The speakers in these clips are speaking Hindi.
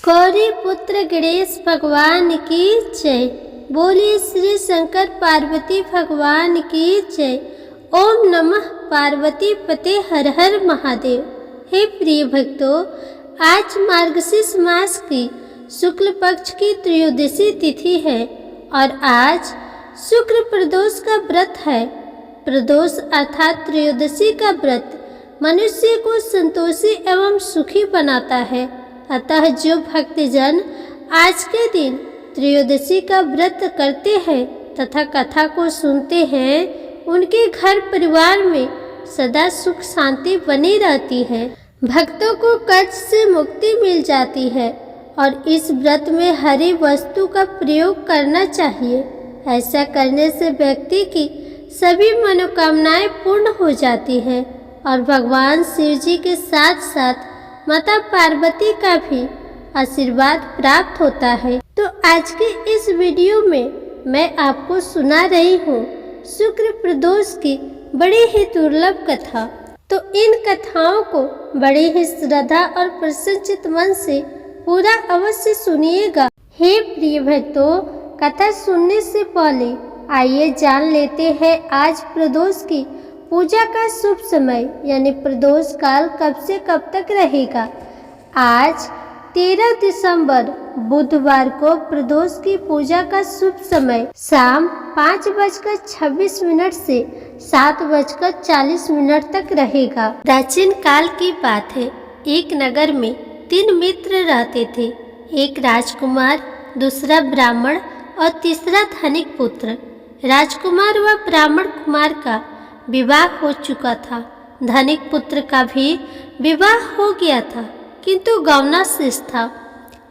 गौरी पुत्र गणेश भगवान की जय। बोलिए श्री शंकर पार्वती भगवान की जय। ओम नमः पार्वती पते हर हर महादेव। हे प्रिय भक्तों, आज मार्गशीर्ष मास की शुक्ल पक्ष की त्रयोदशी तिथि है और आज शुक्र प्रदोष का व्रत है। प्रदोष अर्थात त्रयोदशी का व्रत मनुष्य को संतोषी एवं सुखी बनाता है। अतः जो भक्तजन आज के दिन त्रयोदशी का व्रत करते हैं तथा कथा को सुनते हैं, उनके घर परिवार में सदा सुख शांति बनी रहती है। भक्तों को कर्ज से मुक्ति मिल जाती है और इस व्रत में हरी वस्तु का प्रयोग करना चाहिए। ऐसा करने से व्यक्ति की सभी मनोकामनाएं पूर्ण हो जाती है और भगवान शिव जी के साथ साथ माता पार्वती का भी आशीर्वाद प्राप्त होता है। तो आज के इस वीडियो में मैं आपको सुना रही हूँ शुक्र प्रदोष की बड़ी ही दुर्लभ कथा। तो इन कथाओं को बड़ी ही श्रद्धा और प्रसन्नचित मन से पूरा अवश्य सुनिएगा। हे प्रिय भक्तों, कथा सुनने से पहले आइए जान लेते हैं आज प्रदोष की पूजा का शुभ समय यानी प्रदोष काल कब से कब तक रहेगा। आज 13 दिसंबर बुधवार को प्रदोष की पूजा का शुभ समय शाम 5:26 से 7:40 तक रहेगा। प्राचीन काल की बात है। एक नगर में 3 मित्र रहते थे। एक राजकुमार, दूसरा ब्राह्मण और तीसरा धनिक पुत्र। राजकुमार व ब्राह्मण कुमार का विवाह हो चुका था। धनिक पुत्र का भी विवाह हो गया था, किंतु गौना शेष था।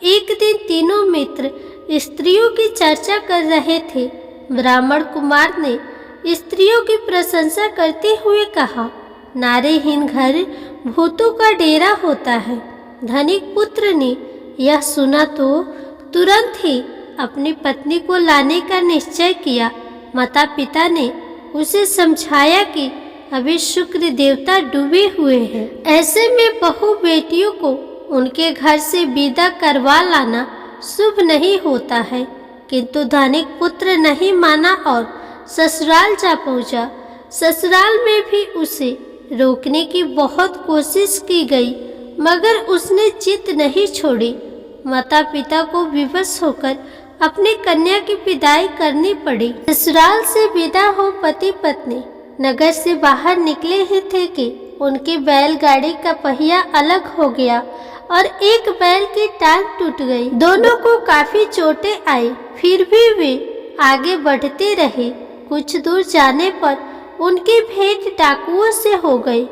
एक दिन तीनों मित्र स्त्रियों की चर्चा कर रहे थे। ब्राह्मण कुमार ने स्त्रियों की प्रशंसा करते हुए कहा, नारीहीन घर भूतों का डेरा होता है। धनिक पुत्र ने यह सुना तो तुरंत ही अपनी पत्नी को लाने का निश्चय किया। माता पिता ने उसे समझाया कि अभी शुक्र देवता डूबे हुए हैं, ऐसे में बहू बेटियों को उनके घर से विदा करवा लाना शुभ नहीं होता है। किंतु धनिक पुत्र नहीं माना और ससुराल जा पहुंचा। ससुराल में भी उसे रोकने की बहुत कोशिश की गई, मगर उसने जिद नहीं छोड़ी। माता पिता को विवश होकर अपनी कन्या की विदाई करनी पड़ी। ससुराल से विदा हो पति पत्नी नगर से बाहर निकले ही थे कि उनकी बैलगाड़ी का पहिया अलग हो गया और एक बैल की टांग टूट गई। दोनों को काफी चोटें आई, फिर भी वे आगे बढ़ते रहे। कुछ दूर जाने पर उनकी भेंट डाकुओं से हो गई।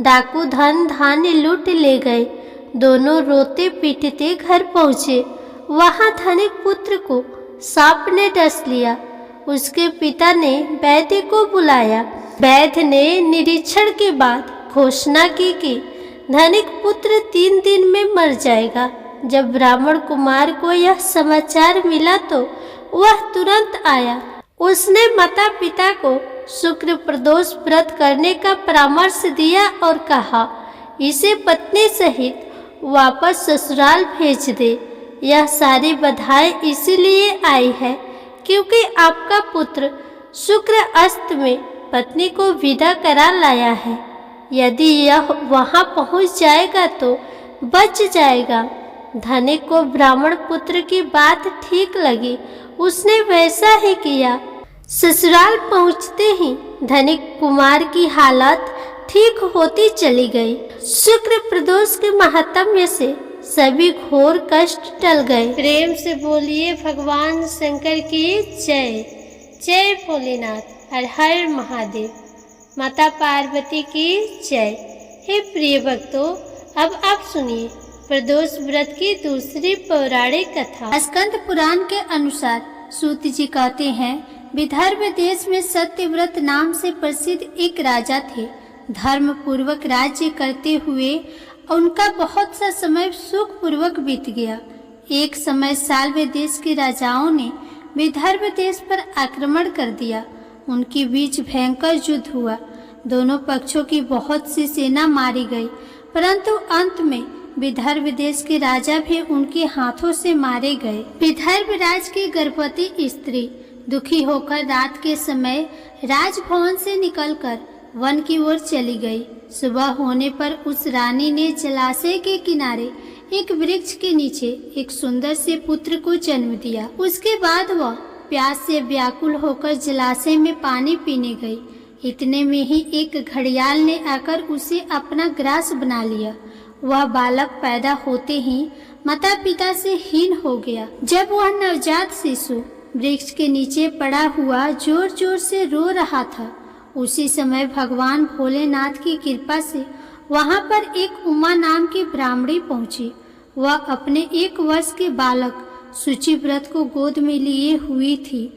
डाकू धन धान्य लूट ले गए। दोनों रोते पीटते घर पहुँचे। वहां धनिक पुत्र को सांप ने डस लिया। उसके पिता ने वैद्य को बुलाया। वैद्य ने निरीक्षण के बाद घोषणा की कि धनिक पुत्र 3 दिन में मर जाएगा। जब ब्राह्मण कुमार को यह समाचार मिला तो वह तुरंत आया। उसने माता पिता को शुक्र प्रदोष व्रत करने का परामर्श दिया और कहा, इसे पत्नी सहित वापस ससुराल भेज दे। यह सारी बधाई इसीलिए आई है क्योंकि आपका पुत्र शुक्र अस्त में पत्नी को विदा करा लाया है। यदि यह वहां पहुंच जाएगा तो बच जाएगा। धनिक को ब्राह्मण पुत्र की बात ठीक लगी। उसने वैसा ही किया। ससुराल पहुंचते ही धनिक कुमार की हालत ठीक होती चली गई। शुक्र प्रदोष के महात्म्य से सभी घोर कष्ट टल गए। प्रेम से बोलिए भगवान शंकर की जय। जय भोलेनाथ, हर हर महादेव। माता पार्वती की जय। हे प्रिय भक्तों, अब आप सुनिए प्रदोष व्रत की दूसरी पौराणिक कथा। स्कंद पुराण के अनुसार सूत जी कहते हैं, विदर्भ देश में सत्यव्रत नाम से प्रसिद्ध एक राजा थे। धर्म पूर्वक राज्य करते हुए उनका बहुत सा समय सुख पूर्वक बीत गया। एक समय साल्वे देश के राजाओं ने विदर्भ देश पर आक्रमण कर दिया। उनके बीच भयंकर युद्ध हुआ। दोनों पक्षों की बहुत सी सेना मारी गई, परंतु अंत में विदर्भ देश के राजा भी उनके हाथों से मारे गए। विदर्भ राज की गर्भवती स्त्री दुखी होकर रात के समय राजभवन से निकलकर वन की ओर चली गई। सुबह होने पर उस रानी ने जलाशय के किनारे एक वृक्ष के नीचे एक सुंदर से पुत्र को जन्म दिया। उसके बाद वह प्यास से व्याकुल होकर जलाशय में पानी पीने गई। इतने में ही एक घड़ियाल ने आकर उसे अपना ग्रास बना लिया। वह बालक पैदा होते ही माता पिता से हीन हो गया। जब वह नवजात शिशु वृक्ष के नीचे पड़ा हुआ जोर जोर से रो रहा था, उसी समय भगवान भोलेनाथ की कृपा से वहां पर एक उमा नाम की ब्राह्मणी पहुंची। वह अपने 1 वर्ष के बालक शुचिव्रत को गोद में लिए हुई थी।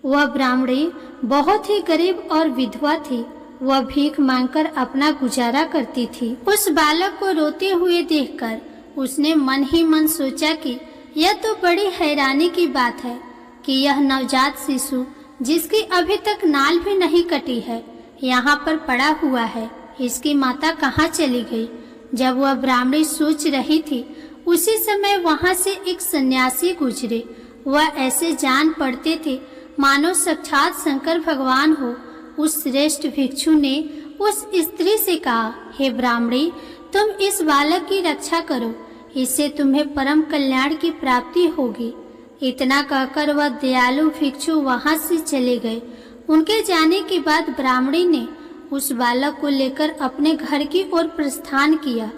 वह ब्राह्मणी बहुत ही गरीब और विधवा थी। वह भीख मांगकर अपना गुजारा करती थी। उस बालक को रोते हुए देखकर उसने मन ही मन सोचा कि यह तो बड़ी हैरानी की बात है कि यह नवजात शिशु जिसकी अभी तक नाल भी नहीं कटी है यहाँ पर पड़ा हुआ है। इसकी माता कहाँ चली गई? जब वह ब्राह्मणी सोच रही थी, उसी समय वहां से एक सन्यासी गुजरे। वह ऐसे जान पड़ते थे मानो साक्षात शंकर भगवान हो। उस श्रेष्ठ भिक्षु ने उस स्त्री से कहा, हे ब्राह्मणी, तुम इस बालक की रक्षा करो, इससे तुम्हें परम कल्याण की प्राप्ति होगी। इतना कहकर वह दयालु भिक्षु वहां से चले गए। उनके जाने के बाद ब्राह्मणी ने उस बालक को लेकर अपने घर की ओर प्रस्थान किया।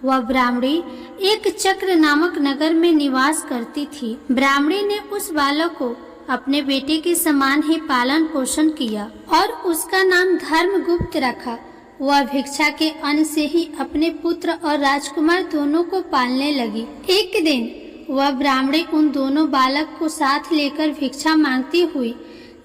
वह ब्राह्मणी एक चक्र नामक नगर में निवास करती थी। ब्राह्मणी ने उस बालक को अपने बेटे के समान ही पालन पोषण किया और उसका नाम धर्मगुप्त रखा। वह भिक्षा के अन्न से ही अपने पुत्र और राजकुमार दोनों को पालने लगी। एक दिन वह ब्राह्मणी उन दोनों बालक को साथ लेकर भिक्षा मांगती हुई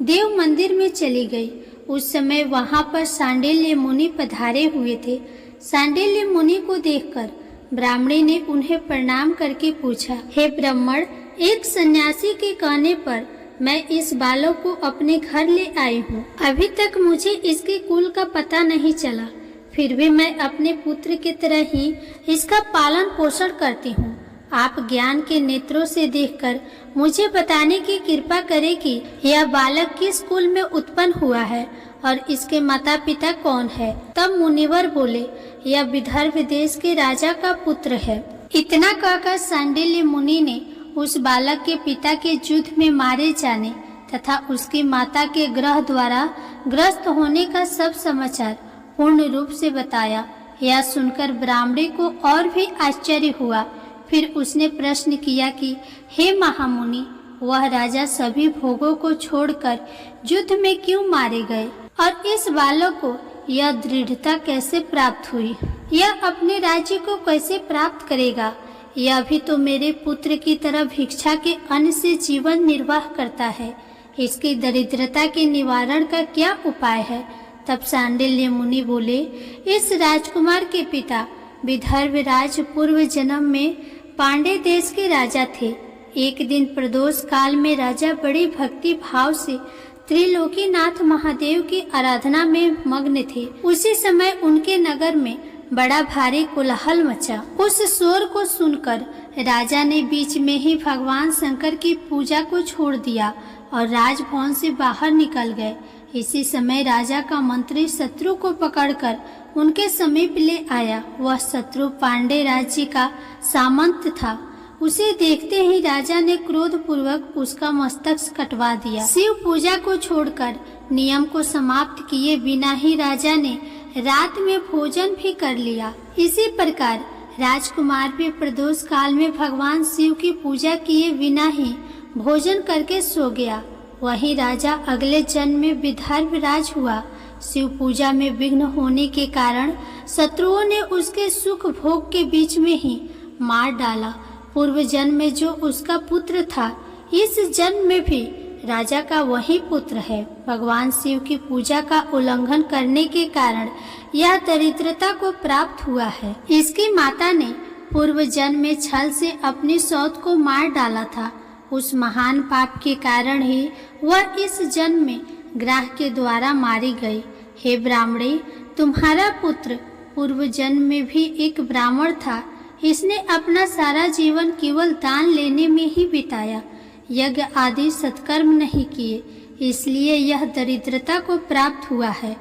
देव मंदिर में चली गई। उस समय वहां पर सांडिल्य मुनि पधारे हुए थे। सांडिल्य मुनि को देखकर ब्राह्मणी ने उन्हें प्रणाम करके पूछा, हे ब्राह्मण, एक सन्यासी के कहने पर मैं इस बालक को अपने घर ले आई हूँ। अभी तक मुझे इसके कुल का पता नहीं चला, फिर भी मैं अपने पुत्र की तरह ही इसका पालन पोषण करती हूँ। आप ज्ञान के नेत्रों से देखकर मुझे बताने की कृपा करें कि यह बालक किस कुल में उत्पन्न हुआ है और इसके माता पिता कौन है। तब मुनिवर बोले, यह विदर्भ देश के राजा का पुत्र है। इतना कहकर सांडिल्य मुनि ने उस बालक के पिता के युद्ध में मारे जाने तथा उसकी माता के ग्रह द्वारा ग्रस्त होने का सब समाचार पूर्ण रूप से बताया। यह सुनकर ब्राह्मणी को और भी आश्चर्य हुआ। फिर उसने प्रश्न किया कि हे महामुनि, वह राजा सभी भोगों को छोड़कर युद्ध में क्यों मारे गए और इस बालक को यह दृढ़ता कैसे प्राप्त हुई? यह अपने राज्य को कैसे प्राप्त करेगा? यह भी तो मेरे पुत्र की तरह भिक्षा के अन्न से जीवन निर्वाह करता है। इसकी दरिद्रता के निवारण का क्या उपाय है? तब सांडिल्य मुनि बोले, इस राजकुमार के पिता विदर्भ राज पूर्व जन्म में पांडे देश के राजा थे। एक दिन प्रदोष काल में राजा बड़ी भक्ति भाव से त्रिलोकीनाथ महादेव की आराधना में मग्न थे। उसी समय उनके नगर में बड़ा भारी कोलाहल मचा। उस शोर को सुनकर राजा ने बीच में ही भगवान शंकर की पूजा को छोड़ दिया और राजभवन से बाहर निकल गए। इसी समय राजा का मंत्री शत्रु को पकड़कर उनके समीप ले आया। वह शत्रु पांडे राज्य का सामंत था। उसे देखते ही राजा ने क्रोध पूर्वक उसका मस्तक कटवा दिया। शिव पूजा को छोड़कर नियम को समाप्त किए बिना ही राजा ने रात में भोजन भी कर लिया। इसी प्रकार राजकुमार भी प्रदोष काल में भगवान शिव की पूजा किए बिना ही भोजन करके सो गया। वही राजा अगले जन्म में विदर्भ राज हुआ। शिव पूजा में विघ्न होने के कारण शत्रुओं ने उसके सुख भोग के बीच में ही मार डाला। पूर्व जन्म में जो उसका पुत्र था, इस जन्म में भी राजा का वही पुत्र है। भगवान शिव की पूजा का उल्लंघन करने के कारण यह दरिद्रता को प्राप्त हुआ है। इसकी माता ने पूर्व जन्म में छल से अपनी सौत को मार डाला था। उस महान पाप के कारण ही वह इस जन्म में ग्राह के द्वारा मारी गई। हे ब्राह्मणी, तुम्हारा पुत्र पूर्व जन्म में भी एक ब्राह्मण था। इसने अपना सारा जीवन केवल दान लेने में ही बिताया, यज्ञ आदि सत्कर्म नहीं किए, इसलिए यह दरिद्रता को प्राप्त हुआ है।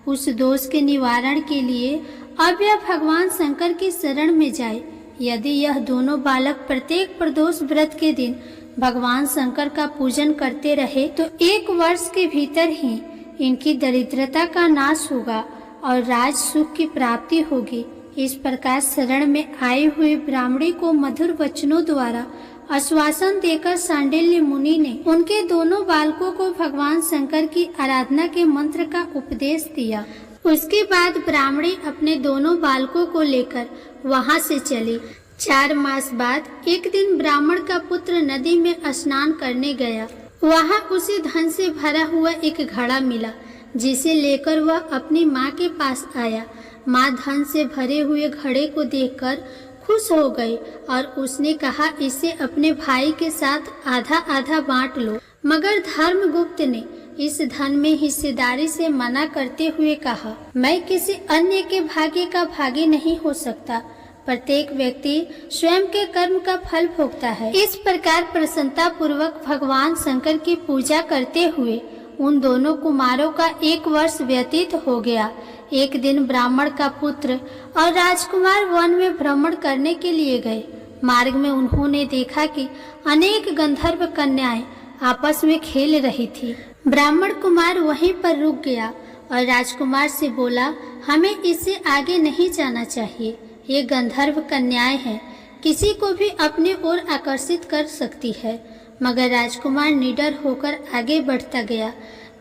उस दोष के निवारण के लिए अब यह भगवान शंकर की शरण में जाए। यदि यह दोनों बालक प्रत्येक प्रदोष व्रत के दिन भगवान शंकर का पूजन करते रहे तो 1 वर्ष के भीतर ही इनकी दरिद्रता का नाश होगा और राज सुख की प्राप्ति होगी। इस प्रकार शरण में आए हुए ब्राह्मणी को मधुर वचनों द्वारा आश्वासन देकर सांडिल्य मुनि ने उनके दोनों बालकों को भगवान शंकर की आराधना के मंत्र का उपदेश दिया। उसके बाद ब्राह्मणी अपने दोनों बालकों को लेकर वहां से चली। 4 मास बाद एक दिन ब्राह्मण का पुत्र नदी में स्नान करने गया। वहां उसे धन से भरा हुआ एक घड़ा मिला, जिसे लेकर वह अपनी माँ के पास आया। माँ धन से भरे हुए घड़े को देखकर खुश हो गई और उसने कहा, इसे अपने भाई के साथ आधा आधा बांट लो। मगर धर्मगुप्त ने इस धन में हिस्सेदारी से मना करते हुए कहा, मैं किसी अन्य के भाग्य का भागी नहीं हो सकता। प्रत्येक व्यक्ति स्वयं के कर्म का फल भोगता है। इस प्रकार प्रसन्नता पूर्वक भगवान शंकर की पूजा करते हुए उन दोनों कुमारों का 1 वर्ष व्यतीत हो गया। एक दिन ब्राह्मण का पुत्र और राजकुमार वन में भ्रमण करने के लिए गए। मार्ग में उन्होंने देखा कि अनेक गंधर्व कन्याएं आपस में खेल रही थी। ब्राह्मण कुमार वहीं पर रुक गया और राजकुमार से बोला, हमें इससे आगे नहीं जाना चाहिए। ये गंधर्व कन्याएं हैं, किसी को भी अपनी ओर आकर्षित कर सकती है। मगर राजकुमार निडर होकर आगे बढ़ता गया।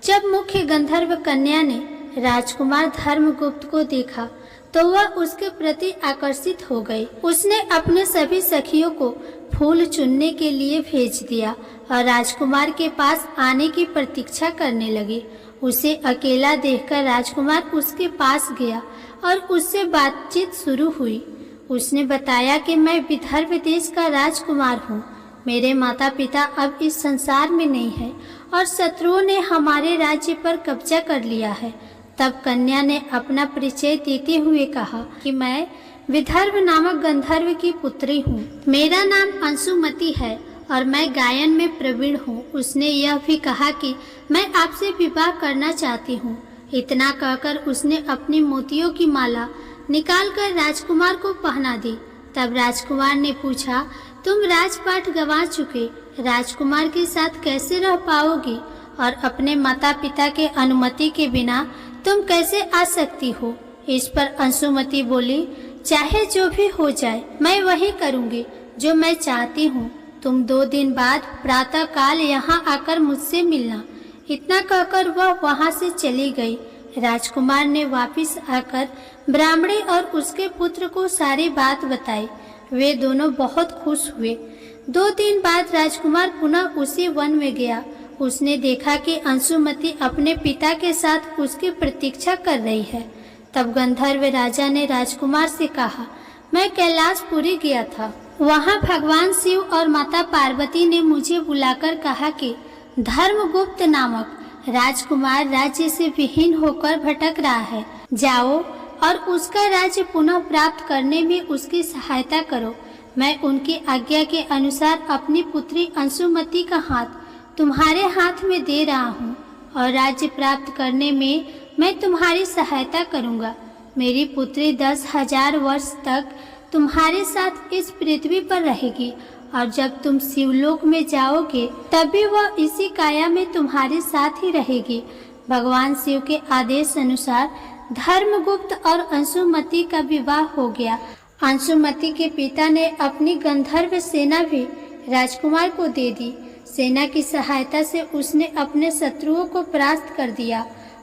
जब मुख्य गंधर्व कन्या ने राजकुमार धर्मगुप्त को देखा तो वह उसके प्रति आकर्षित हो गई। उसने अपने सभी सखियों को फूल चुनने के लिए भेज दिया और राजकुमार के पास आने की प्रतीक्षा करने लगी। उसे अकेला देखकर राजकुमार उसके पास गया और उससे बातचीत शुरू हुई। उसने बताया कि मैं विदर्भ देश का राजकुमार हूँ। मेरे माता पिता अब इस संसार में नहीं है और शत्रुओं ने हमारे राज्य पर कब्जा कर लिया है। तब कन्या ने अपना परिचय देते हुए कहा कि मैं विदर्भ नामक गंधर्व की पुत्री हूँ। मेरा नाम अंशुमति है और मैं गायन में प्रवीण हूँ। उसने यह भी कहा कि मैं आपसे विवाह करना चाहती हूँ। इतना कहकर उसने अपनी मोतियों की माला निकालकर राजकुमार को पहना दी। तब राजकुमार ने पूछा, तुम राजपाट गंवा चुके राजकुमार के साथ कैसे रह पाओगी और अपने माता पिता के अनुमति के बिना तुम कैसे आ सकती हो? इस पर अंशुमति बोली, चाहे जो भी हो जाए मैं वही करूँगी जो मैं चाहती हूँ। तुम 2 दिन बाद प्रातः काल यहाँ आकर मुझसे मिलना। इतना कहकर वह वहाँ से चली गई। राजकुमार ने वापस आकर ब्राह्मणी और उसके पुत्र को सारी बात बताई। वे दोनों बहुत खुश हुए। 2 दिन बाद राजकुमार पुनः उसी वन में गया। उसने देखा कि अंशुमति अपने पिता के साथ उसकी प्रतीक्षा कर रही है। तब गंधर्व राजा ने राजकुमार से कहा, मैं कैलाशपुरी गया था। वहाँ भगवान शिव और माता पार्वती ने मुझे बुलाकर कहा कि धर्मगुप्त नामक राजकुमार राज्य से विहीन होकर भटक रहा है। जाओ और उसका राज्य पुनः प्राप्त करने में उसकी सहायता करो। मैं उनकी आज्ञा के अनुसार अपनी पुत्री अंशुमति का हाथ तुम्हारे हाथ में दे रहा हूँ और राज्य प्राप्त करने में मैं तुम्हारी सहायता करूँगा। मेरी पुत्री 10,000 वर्ष तक तुम्हारे साथ इस पृथ्वी पर रहेगी और जब तुम शिवलोक में जाओगे तभी वह इसी काया में तुम्हारे साथ ही रहेगी। भगवान शिव के आदेश अनुसार धर्मगुप्त और अंशुमति का विवाह हो गया। अंशुमति के पिता ने अपनी गंधर्व सेना भी राजकुमार को दे दी। सेना की सहायता से उसने अपने शत्रुओं को परास्त कर दिया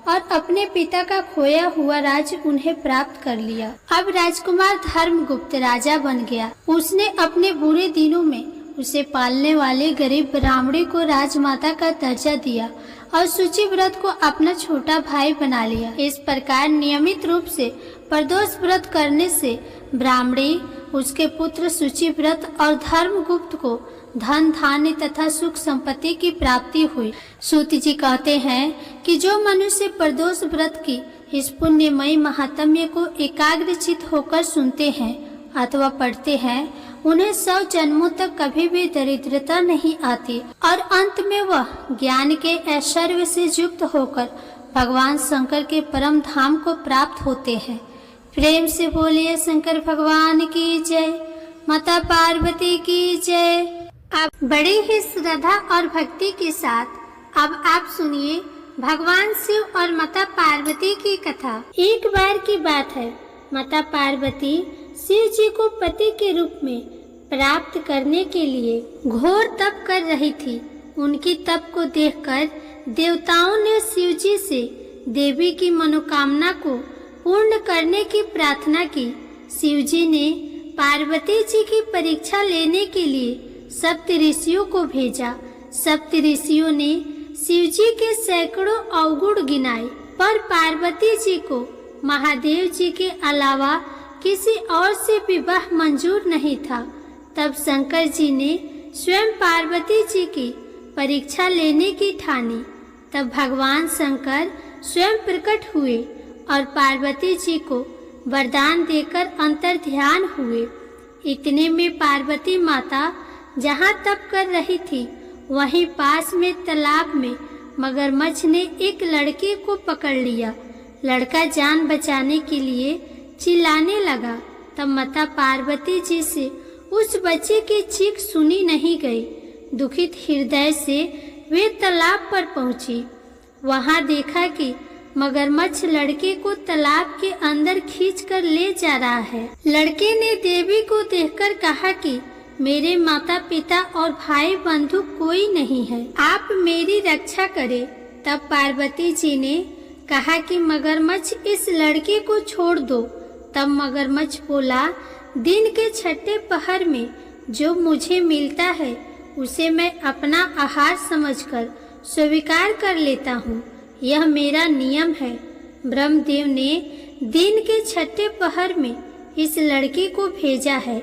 और अपने पिता का खोया हुआ राज्य उन्हें प्राप्त कर लिया। अब राजकुमार धर्मगुप्त राजा बन गया। उसने अपने बुरे दिनों में उसे पालने वाले गरीब ब्राह्मणी को राजमाता का दर्जा दिया और शुचिव्रत को अपना छोटा भाई बना लिया। इस प्रकार नियमित रूप से प्रदोष व्रत करने से ब्राह्मणी, उसके पुत्र शुचिव्रत और धर्मगुप्त को धन धान्य तथा सुख संपत्ति की प्राप्ति हुई। सूत जी कहते हैं कि जो मनुष्य प्रदोष व्रत की इस पुण्यमयी महात्म्य को एकाग्रचित होकर सुनते हैं अथवा पढ़ते हैं उन्हें 100 जन्मों तक कभी भी दरिद्रता नहीं आती और अंत में वह ज्ञान के ऐश्वर्य से युक्त होकर भगवान शंकर के परम धाम को प्राप्त होते हैं। प्रेम से बोलिए शंकर भगवान की जय, माता पार्वती की जय। अब बड़ी ही श्रद्धा और भक्ति के साथ अब आप सुनिए भगवान शिव और माता पार्वती की कथा। एक बार की बात है, माता पार्वती शिव जी को पति के रूप में प्राप्त करने के लिए घोर तप कर रही थी। उनकी तप को देखकर देवताओं ने शिव जी से देवी की मनोकामना को पूर्ण करने की प्रार्थना की। शिव जी ने पार्वती जी की परीक्षा लेने के लिए सप्त ऋषियों को भेजा। सप्त ऋषियों ने शिव जी के सैकड़ों अवगुण गिनाए, पर पार्वती जी को महादेव जी के अलावा किसी और से विवाह मंजूर नहीं था। तब शंकर जी ने स्वयं पार्वती जी की परीक्षा लेने की ठानी। तब भगवान शंकर स्वयं प्रकट हुए और पार्वती जी को वरदान देकर अंतर ध्यान हुए। इतने में पार्वती माता जहाँ तप कर रही थी वहीं पास में तालाब में मगरमच्छ ने एक लड़के को पकड़ लिया। लड़का जान बचाने के लिए चिल्लाने लगा। तब माता पार्वती जी से उस बच्चे की चीख सुनी नहीं गई। दुखित हृदय से वे तालाब पर पहुंची। वहां देखा कि मगरमच्छ लड़के को तालाब के अंदर खींचकर ले जा रहा है। लड़के ने देवी को देखकर कहा कि मेरे माता पिता और भाई बंधु कोई नहीं है, आप मेरी रक्षा करें। तब पार्वती जी ने कहा कि मगरमच्छ इस लड़के को छोड़ दो। तब मगरमच्छ बोला, दिन के छठे पहर में जो मुझे मिलता है उसे मैं अपना आहार समझकर स्वीकार कर लेता हूँ, यह मेरा नियम है। ब्रह्मदेव ने दिन के छठे पहर में इस लड़के को भेजा है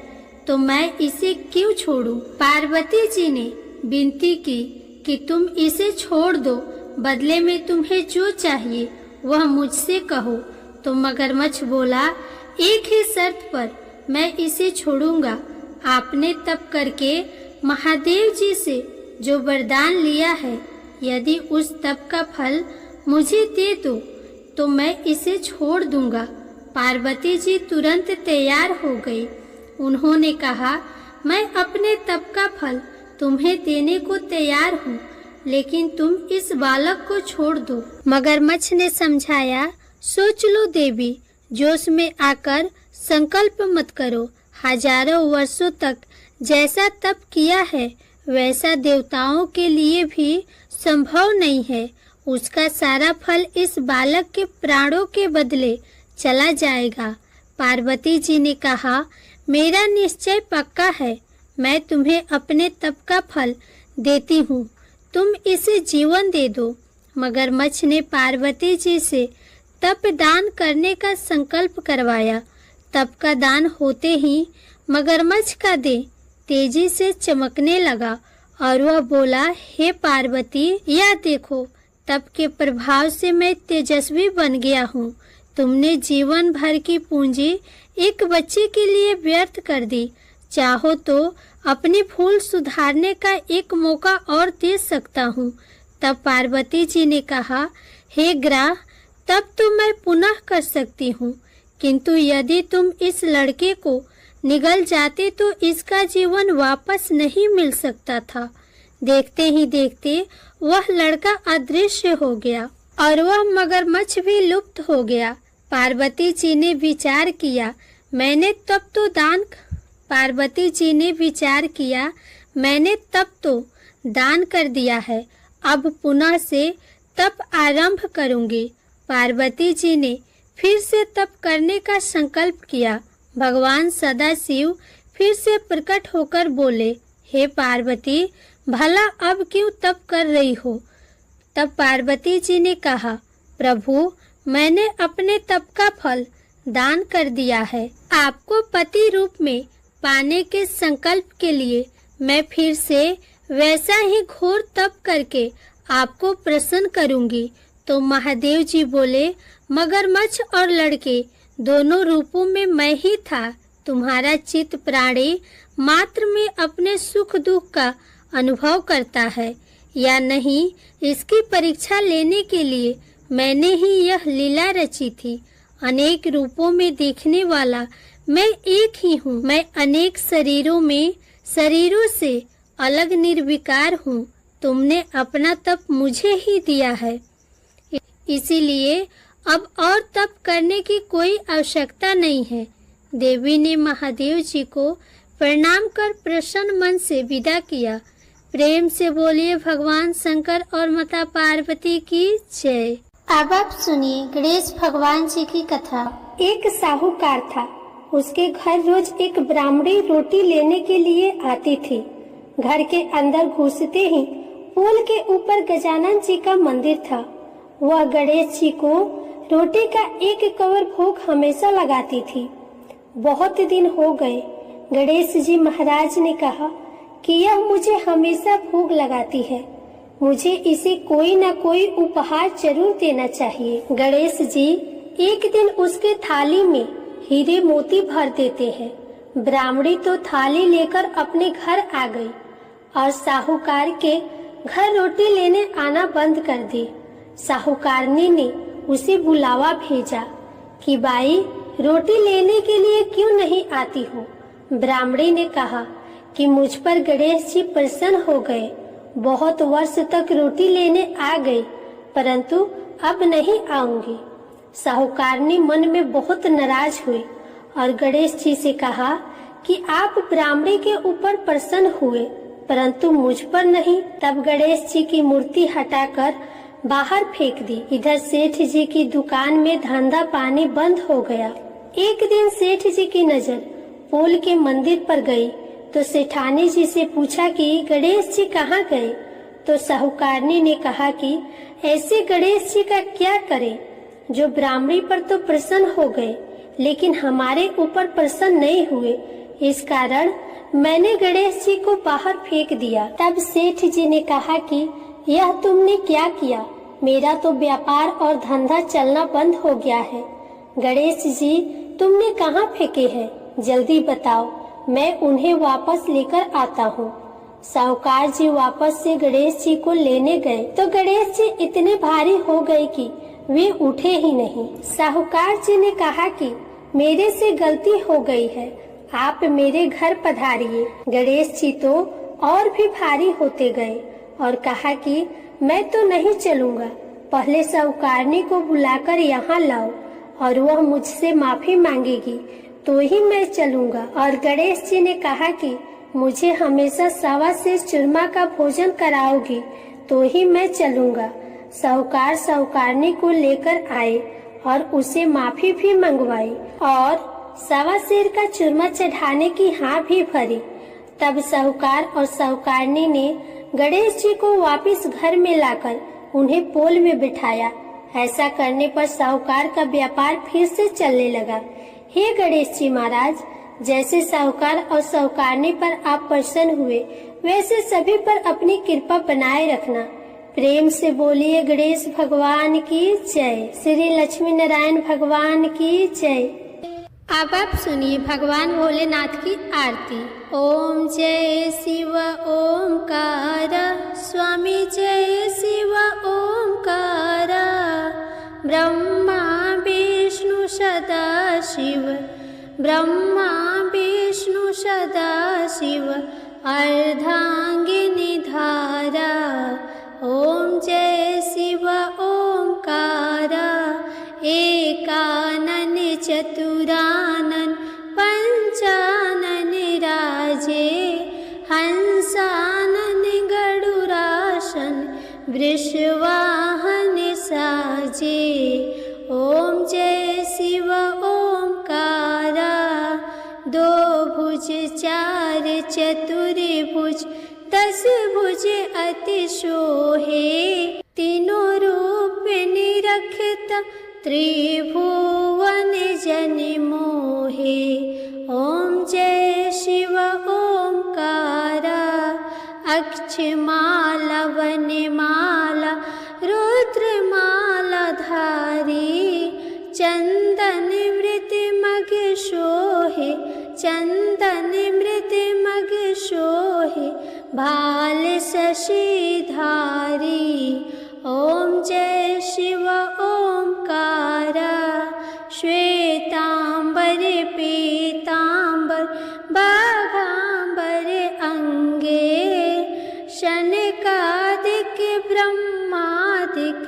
तो मैं इसे क्यों छोड़ूं? पार्वती जी ने विनती की कि तुम इसे छोड़ दो, बदले में तुम्हें जो चाहिए वह मुझसे कहो। तो मगरमच्छ बोला, एक ही शर्त पर मैं इसे छोड़ूंगा। आपने तप करके महादेव जी से जो वरदान लिया है, यदि उस तप का फल मुझे दे दो तो मैं इसे छोड़ दूंगा। पार्वती जी तुरंत तैयार हो गई। उन्होंने कहा, मैं अपने तप का फल तुम्हें देने को तैयार हूँ, लेकिन तुम इस बालक को छोड़ दो। मगरमच्छ ने समझाया, सोच लो देवी, जोश में आकर संकल्प मत करो। हजारों वर्षों तक जैसा तप किया है वैसा देवताओं के लिए भी संभव नहीं है। उसका सारा फल इस बालक के प्राणों के बदले चला जाएगा। पार्वती जी ने कहा, मेरा निश्चय पक्का है, मैं तुम्हें अपने तप का फल देती हूँ, तुम इसे जीवन दे दो। मगरमच्छ ने पार्वती जी से तप दान करने का संकल्प करवाया। तप का दान होते ही मगरमच्छ का देह तेजी से चमकने लगा और वह बोला, हे पार्वती, यह देखो, तप के प्रभाव से मैं तेजस्वी बन गया हूँ। तुमने जीवन भर की पूंजी एक बच्चे के लिए व्यर्थ कर दी। चाहो तो अपनी भूल सुधारने का एक मौका और दे सकता हूँ। तब पार्वती जी ने कहा, हे ग्रह, तब तो मैं पुनः कर सकती हूँ, किंतु यदि तुम इस लड़के को निगल जाते तो इसका जीवन वापस नहीं मिल सकता था। देखते ही देखते वह लड़का अदृश्य हो गया और वह मगरमच्छ भी लुप्त हो गया। पार्वती जी ने विचार किया, मैंने तब तो दान कर दिया है, अब पुनः से तप आरंभ करूंगी। पार्वती जी ने फिर से तप करने का संकल्प किया। भगवान सदाशिव फिर से प्रकट होकर बोले, हे पार्वती, भला अब क्यों तप कर रही हो? तब पार्वती जी ने कहा, प्रभु, मैंने अपने तप का फल दान कर दिया है। आपको पति रूप में पाने के संकल्प के लिए मैं फिर से वैसा ही घोर तप करके आपको प्रसन्न करूंगी। तो महादेव जी बोले, मगरमच्छ और लड़के दोनों रूपों में मैं ही था, तुम्हारा चित्त प्राणी मात्र में अपने सुख दुख का अनुभव करता है या नहीं, इसकी परीक्षा लेने के लिए मैंने ही यह लीला रची थी। अनेक रूपों में देखने वाला मैं एक ही हूँ। मैं अनेक शरीरों से अलग निर्विकार हूँ। तुमने अपना तप मुझे ही दिया है, इसीलिए अब और तप करने की कोई आवश्यकता नहीं है। देवी ने महादेव जी को प्रणाम कर प्रसन्न मन से विदा किया। प्रेम से बोलिए भगवान शंकर और माता पार्वती की जय। अब आप सुनिए गणेश भगवान जी की कथा। एक साहूकार था। उसके घर रोज एक ब्राह्मणी रोटी लेने के लिए आती थी। घर के अंदर घुसते ही पुल के ऊपर गजानन जी का मंदिर था। वह गणेश जी को रोटी का एक कवर भोग हमेशा लगाती थी। बहुत दिन हो गए। गणेश जी महाराज ने कहा कि यह मुझे हमेशा भोग लगाती है, मुझे इसे कोई न कोई उपहार जरूर देना चाहिए। गणेश जी एक दिन उसके थाली में हीरे मोती भर देते हैं। ब्राह्मणी तो थाली लेकर अपने घर आ गई और साहूकार के घर रोटी लेने आना बंद कर दी। साहूकारनी ने उसे बुलावा भेजा कि बाई, रोटी लेने के लिए क्यों नहीं आती हो? ब्राह्मणी ने कहा कि मुझ पर गणेश जी प्रसन्न हो गए, बहुत वर्ष तक रोटी लेने आ गई, परंतु अब नहीं आऊंगी। साहूकारनी मन में बहुत नाराज हुई और गणेश जी से कहा कि आप ब्राह्मणी के ऊपर प्रसन्न हुए परंतु मुझ पर नहीं। तब गणेश जी की मूर्ति हटाकर बाहर फेंक दी। इधर सेठ जी की दुकान में धंधा पानी बंद हो गया। एक दिन सेठ जी की नजर पुल के मंदिर पर गई तो सेठानी जी से पूछा कि गणेश जी कहाँ गए? तो साहूकारनी ने कहा कि ऐसे गणेश जी का क्या करें जो ब्राह्मणी पर तो प्रसन्न हो गए लेकिन हमारे ऊपर प्रसन्न नहीं हुए, इस कारण मैंने गणेश जी को बाहर फेंक दिया। तब सेठ जी ने कहा कि यह तुमने क्या किया? मेरा तो व्यापार और धंधा चलना बंद हो गया है। गणेश जी तुमने कहाँ फेंके हैं? जल्दी बताओ, मैं उन्हें वापस लेकर आता हूँ। साहूकार जी वापस से गणेश जी को लेने गए तो गणेश जी इतने भारी हो गए कि वे उठे ही नहीं। साहूकार जी ने कहा कि मेरे से गलती हो गई है, आप मेरे घर पधारिए। गणेश जी तो और भी भारी होते गए और कहा कि मैं तो नहीं चलूंगा, पहले साहूकारनी को बुलाकर यहाँ लाओ और वह मुझसे माफी मांगेगी तो ही मैं चलूंगा। और गणेश जी ने कहा कि मुझे हमेशा सवा से चूरमा का भोजन कराओगी तो ही मैं चलूंगा। साहूकार साहूकारनी को लेकर आए और उसे माफी भी मंगवाई और सवा सेर का चूरमा चढ़ाने की हाँ भी भरी। तब साहूकार और साहूकारनी ने गणेश जी को वापस घर में लाकर उन्हें पोल में बिठाया। ऐसा करने पर साहूकार का व्यापार फिर से चलने लगा। हे गणेश जी महाराज, जैसे साहूकार और साहूकारनी पर आप प्रसन्न हुए वैसे सभी पर अपनी कृपा बनाए रखना। प्रेम से बोलिए गणेश भगवान की जय। श्री लक्ष्मी नारायण भगवान की जय। अब आप सुनिए भगवान भोलेनाथ की आरती। ओम जय शिव ओमकार, स्वामी जय शिव ओमकार। ब्रह्मा विष्णु सदा शिव, ब्रह्मा विष्णु सदा शिव, अर्धांगिनी धारा। ओम जय शिव ओमकार, एकानन चतुरानन पंचानन राजे, हंसानन गरुड़ासन वृषवाहन साजे। ओम जय शिव ओमकारा, दो भुज चार चतुर्भुज, दस भुज अति शोहे, तीनों रूप निरखत त्रिभुवन जन मोहे। ओम जय शिव ओमकारा, अक्षमाला वनमाला रुद्रमाला धारी, चंदन वृत मग शोहे, भाल शशिधारी। ओम जय शिव ओंकार। श्वेतांबर पीतांबर बाघांबर अंगे। शनकादिक ब्रह्मादिक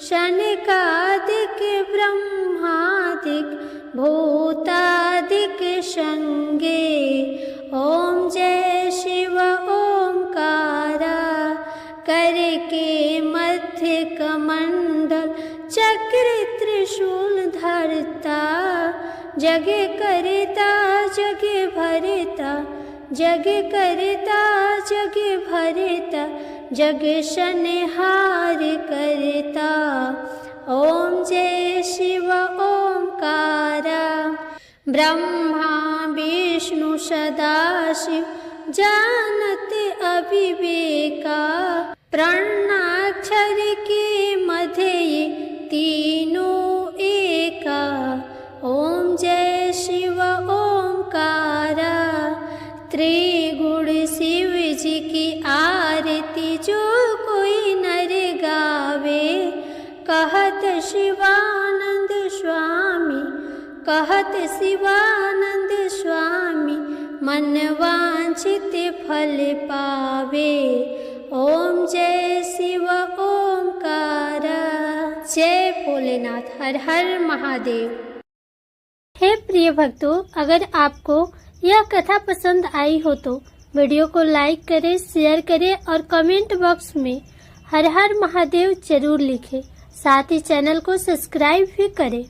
शनकादिक ब्रह्मादिक भूतादिक संगे। ओम जय शिव ओंकार। करके मध्य कमंडल चक्र त्रिशूल धरता। जग करता जग भरता जग करता जग भरता। जग संहार करता। ओम जय शिव ओंकार। ब्रह्मा विष्णु सदाशिव जानत अविवेका। प्रणाक्षर के मध्य ये तीनों एका। ओम जय शिव ओंकार। त्रिगुण शिव जी की आरती जो कोई नर गावे। कहत शिवानंद स्वामी कहत शिवानंद स्वामी मन वांछित फल पावे। ओम जय शिव ओंकार। जय भोलेनाथ। हर हर महादेव। हे प्रिय भक्तों, अगर आपको यह कथा पसंद आई हो तो वीडियो को लाइक करें, शेयर करें और कमेंट बॉक्स में हर हर महादेव जरूर लिखें। साथ ही चैनल को सब्सक्राइब भी करें।